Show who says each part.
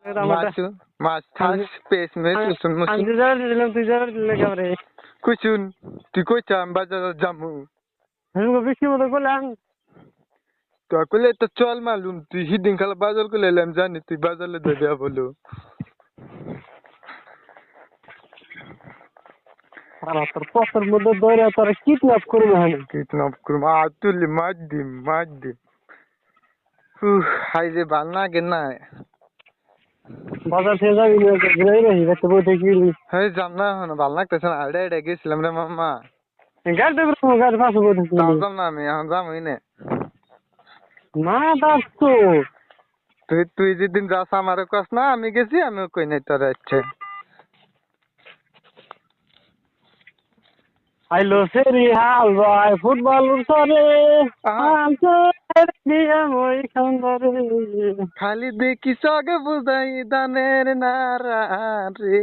Speaker 1: মাছ মাছ ঠাস pace mace উসুন মুসুন
Speaker 2: তুই যাবার দিলে কেমন
Speaker 1: কুসুন তুই কইতাম বাজার জামু
Speaker 2: বেশি মতো করলাম
Speaker 1: তো কইলে তো চল মালুম তুই হিদিন খালা বাজার করে এলাম জানি তুই বাজারে দেবে বলো
Speaker 2: তোর পথের মধ্যে দৌড়ে তোরা কিডন্যাপ করবে হ্যাঁ
Speaker 1: কিডন্যাপ করুম তুলি মাছ দিম হাই রে ভাল লাগে না
Speaker 2: বাজার থেকে যাবি ঘুরে রহি দেখতে বই থেকে
Speaker 1: হ্যাঁ যাম না এখন ভাল লাগতেছে না আড়ে গেছিলাম রে মামা
Speaker 2: গাড়িতে গাড়ি পাশে বই থেকে
Speaker 1: তাও যাম না আমি এখন যাম হইনে
Speaker 2: না দাস তো
Speaker 1: তুই যেদিন যাস আমার কাছ না আমি গেছি আমি কই নাই তোর ইচ্ছে
Speaker 2: আইলো সেরি হাল ভাই ফুটবল সরে মই খান্দরে
Speaker 1: খালি দেখি সগে বুঝাই দানের নারা রে